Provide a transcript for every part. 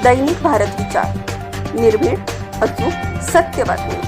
दैनिक भारत विचार, निर्भीड, अचूक, सत्य बातमी.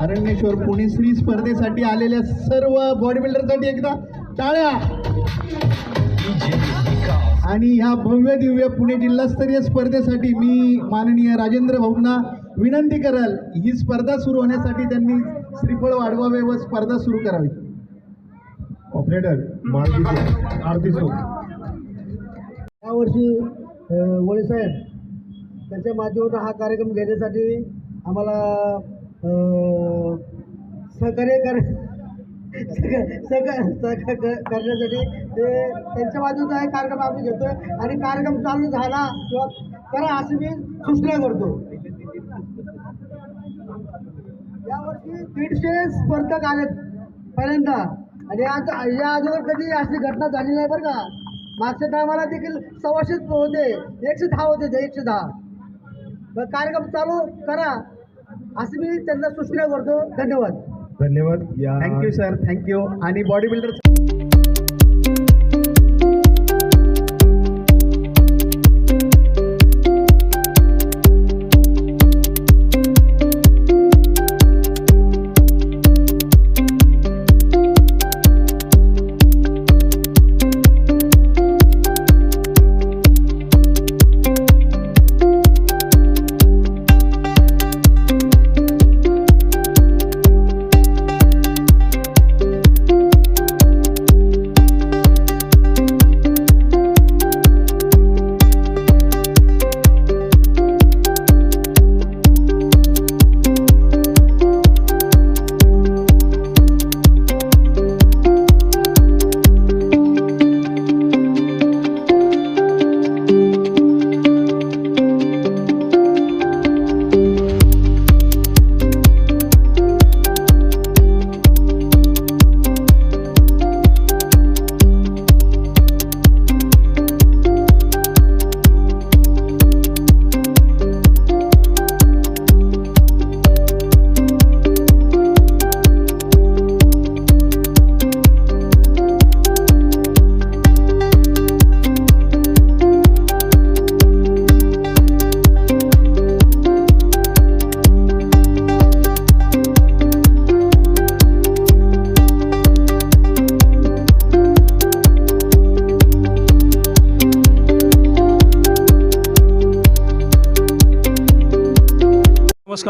अरण्येश्वर पुणे श्री स्पर्धेसाठी आलेल्या सर्व बॉडी बिल्डरसाठी एकदा टाळ्या. आणि ह्या भव्य दिव्य पुणे जिल्हास्तरीय स्पर्धेसाठी मी माननीय राजेंद्र भाऊंना विनंती करल, ही स्पर्धा सुरू होण्यासाठी त्यांनी श्रीफळ वाढवावे व स्पर्धा सुरू करावी. ऑपरेटर यावर्षी वळे साहेब त्याच्या माध्यमातून हा कार्यक्रम घेण्यासाठी आम्हाला सहकार्य करण्यासाठी ते त्यांच्या माध्यमातून हा कार्यक्रम आम्ही घेतो आहे. आणि कार्यक्रम चालू झाला किंवा करा अशी मी सूचना करतो. यावर्षी 150 स्पर्धक आलेत पहिल्यांदा. आणि आता या अगोदर कधी अशी घटना झाली नाही बरं का. मागच्या टायमाला देखील 100 होते, 110 होते ते 110. मग कार्यक्रम चालू करा असं मी त्यांना सूचना करतो. धन्यवाद. धन्यवाद. Thank you sir, thank you. आणि बॉडी बिल्डर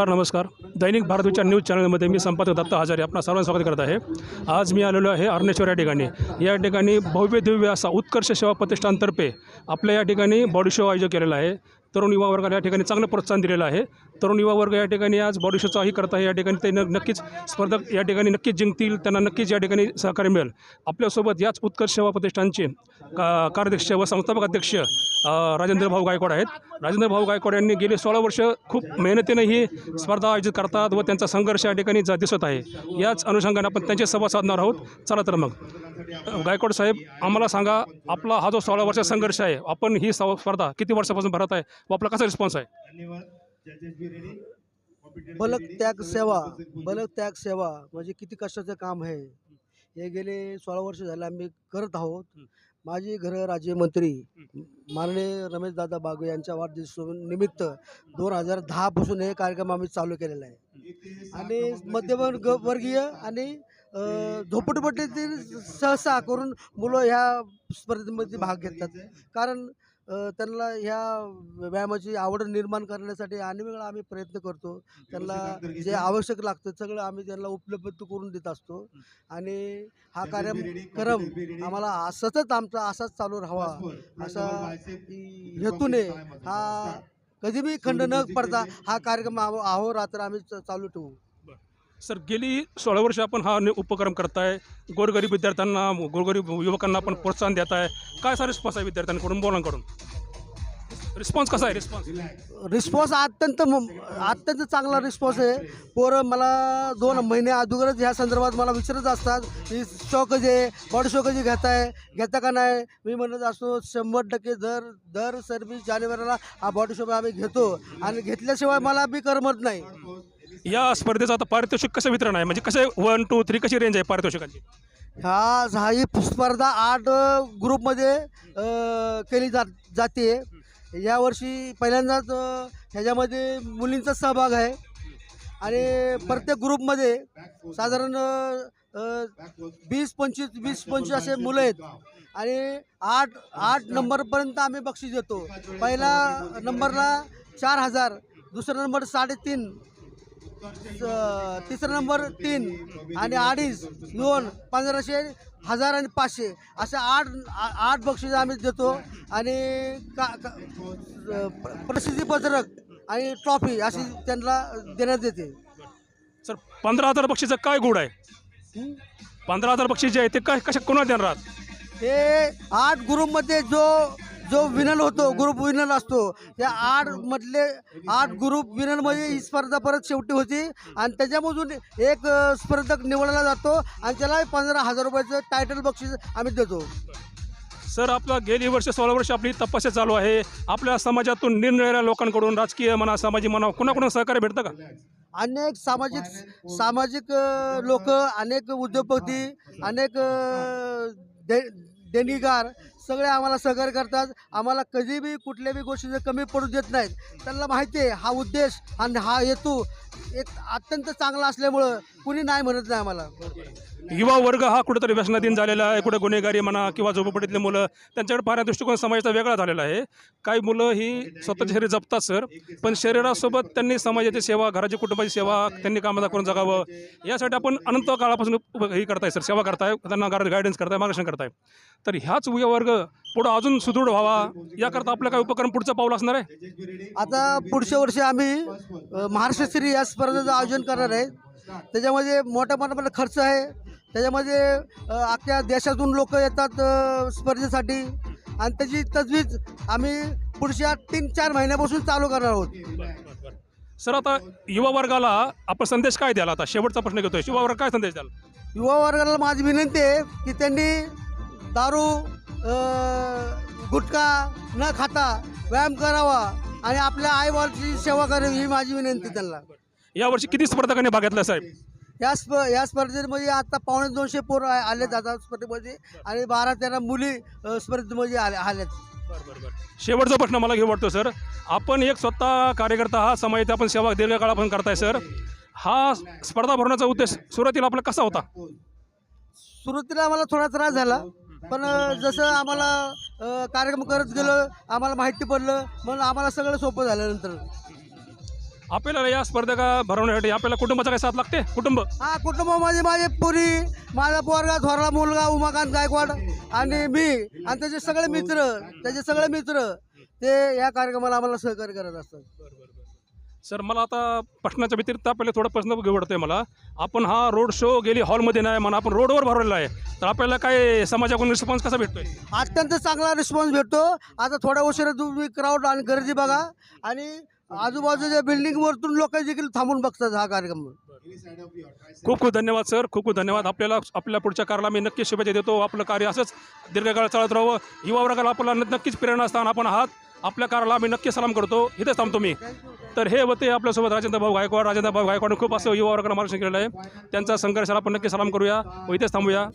नमस्कार. दैनिक भारत विचार न्यूज चॅनलमध्ये मी संपादक दत्ता हजारे आपणा सर्वांचं स्वागत करत आहे. आज मी आलेलो आहे अरण्येश्वर या ठिकाणी. या ठिकाणी भव्य दिव्य असा उत्कर्ष सेवा प्रतिष्ठानतर्फे आपल्या या ठिकाणी बॉडी शो आयोजन केलेला आहे. तरुण युवा वर्गाला या ठिकाणी चांगलं प्रोत्साहन दिलेलं आहे. तरुण युवा वर्ग या ठिकाणी आज बॉडी शोचाही करत आहे. या ठिकाणी ते नक्कीच स्पर्धक या ठिकाणी नक्कीच जिंकतील, त्यांना नक्कीच या ठिकाणी सहकार्य मिळेल. आपल्यासोबत याच उत्कर्ष सेवा प्रतिष्ठानचे कार्याध्यक्ष व संस्थापक अध्यक्ष राजेंद्र भाऊ गायकवाड आहेत. राजेंद्र भाऊ गायकवाड यांनी गेली 16 वर्ष खूप मेहनतीने ही स्पर्धा आयोजित करतात व त्यांचा संघर्ष या ठिकाणी दिसत आहे. याच अनुषंगाने आपण त्यांचे संवाद साधणार आहोत. चला तर मग गायकवाड साहेब, आम्हाला सांगा, आपला हा जो 16 वर्षाचा संघर्ष आहे, आपण ही स्पर्धा किती वर्षापासून भरत आहे व आपला कसा रिस्पॉन्स आहे? बलक त्याग सेवा म्हणजे किती कष्टाचं काम आहे. हे गेले 16 वर्ष झाले आम्ही करत आहोत. माजी गृहराज्यमंत्री माननीय रमेशदादा बागवे यांच्या वाढदिवसानिमित्त 2010 पासून हे कार्यक्रम आम्ही चालू केलेला आहे. आणि मध्यमवर्गीय आणि झोपडपट्टीतील सहसा करून मुलं ह्या स्पर्धेमध्ये भाग घेतात. कारण त्यांना ह्या व्यायामाची आवड निर्माण करण्यासाठी अनेक वेळा आम्ही प्रयत्न करतो. त्यांना जे आवश्यक लागतं सगळं आम्ही त्यांना उपलब्ध करून देत असतो. आणि हा कार्यक्रम आम्हाला सतत आमचा असाच चालू राहावा असा हेतूने हा कधी बी खंड न पडता हा कार्यक्रम अहोरात्र आम्ही चालू ठेवू. सर गेली 16 वर्ष आपण हा उपक्रम करताय. गोरगरीब विद्यार्थ्यांना, गोरगरीब युवकांना आपण प्रोत्साहन देत आहे. काय सा रिस्पॉन्स आहे विद्यार्थ्यांकडून, मुलांकडून? रिस्पॉन्स कसा आहे? रिस्पॉन्स अत्यंत चांगला रिस्पॉन्स आहे. पोरं मला 2 महिने अगोदरच ह्या संदर्भात मला विचारत असतात की शॉकच आहे, बॉडी शॉकच घेता का नाही. मी म्हणत असतो 100% दर सर्विस जानेवारीला हा बॉडी शॉक आम्ही घेतो आणि घेतल्याशिवाय मला बी करमत नाही. या स्पर्धेचं आता पारितोषिक कसं वितरण आहे, म्हणजे कसे 1, 2, 3 कशी रेंज आहे पारितोषिकांची? ही स्पर्धा 8 ग्रुपमध्ये केली जाते. यावर्षी पहिल्यांदाच ह्याच्यामध्ये मुलींचा सहभाग आहे आणि प्रत्येक ग्रुपमध्ये साधारण 20-25 असे मुलं आहेत आणि 8 नंबरपर्यंत आम्ही बक्षीस देतो. पहिला नंबरला 4,000, दुसरा नंबर 3.5, तिसरा नंबर 3 आणि 2.5, 2, 1500, 1000 आणि 500 असे 8 बक्षीस आम्ही देतो आणि प्रसिद्धीपत्रक आणि ट्रॉफी अशी त्यांना देण्यात येते. सर 15,000 बक्षीचं काय गुण आहे? 15,000 बक्षीस जे आहे ते काय कशा कोणाला देणार आहात? हे 8 ग्रुपमध्ये जो विनर होतो, ग्रुप विनर असतो, त्या 8 मधले 8 ग्रुप विनरमध्ये ही स्पर्धा परत शेवटी होती आणि त्याच्यामधून एक स्पर्धक निवडला जातो आणि त्याला 15,000 रुपयाचं टायटल बक्षीस आम्ही देतो. सर आपला गेली वर्ष 16 वर्ष आपली तपस्या चालू आहे. आपल्या समाजातून निरनिराळ्या लोकांकडून, राजकीय म्हणा, सामाजिक म्हणा, कुणाकडून सहकार्य भेटतं का? अनेक सामाजिक लोक, अनेक उद्योगपती, अनेक देणगीदार सगळे आम्हाला सहकार्य करतात. आम्हाला कधी बी कुठल्या बी गोष्टीचं कमी पडू देत नाहीत. त्यांना माहिती आहे हा उद्देश आणि हा हेतू एक अत्यंत चांगला असल्यामुळं कुणी नाही म्हणत नाही आम्हाला. युवा वर्ग हा कुठेतरी व्यसनाधीन झालेला आहे. कुठे गुन्हेगारी म्हणा किंवा झोपडीतले मुलं, त्यांच्याकडे पाहण्याचा दृष्टिकोन समाजाचा वेगळा झालेला आहे. काही मुलं ही स्वतःचे शरीर जपतात सर, पण शरीरासोबत त्यांनी समाजाची सेवा, घराची, कुटुंबाची सेवा त्यांनी कामाला करून जगावं यासाठी आपण अनंत काळापासून हे करताय सर, सेवा करताय, त्यांना गायडन्स करताय, मार्गदर्शन करताय. तर ह्याच युवा वर्ग पुढं अजून सुदृढ व्हावा याकरता आपलं काय उपक्रम पुढचं पाऊल असणार आहे? आता पुढच्या वर्षी आम्ही महाराष्ट्रस्तरीय या स्पर्धेचं आयोजन करणार आहे. त्याच्यामध्ये मोठ्या खर्च आहे. त्याच्यामध्ये अख्ख्या देशातून लोक येतात स्पर्धेसाठी आणि त्याची तजवीज आम्ही पुढच्या 3-4 महिन्यापासून चालू करणार आहोत. सर आता युवा वर्गाला आपण संदेश काय द्याल? आता शेवटचा प्रश्न घेतोय, युवा वर्ग काय संदेश द्याल? युवा वर्गाला माझी विनंती आहे की त्यांनी दारू, गुटखा न खाता व्यायाम करावा आणि आपल्या आईबापाची सेवा करावी ही माझी विनंती त्यांना. यावर्षी किती स्पर्धकांनी भाग घेतला साहेब? या स्पर्धेमध्ये आता 250 पोरं आले जातात स्पर्धेमध्ये आणि 12-13 मुली स्पर्धेमध्ये आल्यात. शेवटचा प्रश्न मला घेऊ वाटतो सर, आपण एक स्वतः कार्यकर्ता, हा समाजात आपण सेवा दीर्घकाळापासून करताय सर. हा स्पर्धा भरवण्याचा उद्देश सुरुवातीला आपला कसा होता? सुरुवातीला आम्हाला थोडा त्रास झाला, पण जसं आम्हाला कार्यक्रम करत गेलो आम्हाला माहिती पडलं म्हणून आम्हाला सगळं सोपं झालं. नंतर आपल्याला या स्पर्धा भरवण्यासाठी आपल्याला कुटुंबाचा काही साथ लागते? कुटुंब कुटुंबामध्ये माझे पुरी, माझा पोरगा, थोरला मुलगा उमाकांत गायकवाड आणि मी आणि त्याचे सगळे मित्र ते या कार्यक्रमाला आम्हाला सहकार्य करत असतात. सर मला आता प्रश्नाच्या व्यतिरिक्त आपल्याला थोडं प्रश्न घेऊ वाटतोय मला. आपण हा रोड शो गेली हॉलमध्ये नाही म्हणा, आपण रोडवर भरवलेला आहे, तर आपल्याला काय समाजाकडून रिस्पॉन्स कसा भेटतोय? अत्यंत चांगला रिस्पॉन्स भेटतो. आता थोड्या उशिरा तुम्ही क्राऊड आणि गर्दी बघा आणि आजूबाजूच्या बिल्डिंगवरतून लोक देखील थांबून बघतात हा कार्यक्रम. खूप खूप धन्यवाद सर, खूप खूप धन्यवाद. आपल्याला आपल्या पुढच्या कार्याला मी नक्कीच शुभेच्छा देतो. आपलं कार्य असंच दीर्घकाळ चालत राहावं. युवा वर्गाला आपल्याला नक्कीच प्रेरणा असताना आपण आहात. आपल्या कार्याला आम्ही नक्की सलाम करतो. इथेच थांबतो मी. तर हे होते आपल्यासोबत राजेंद्र भाऊ गायकवाड खूप असं युवा वर्गाला मार्गदर्शन केलेलं आहे. त्यांचा संघर्षाला आपण नक्की सलाम करूया व इथेच थांबूया.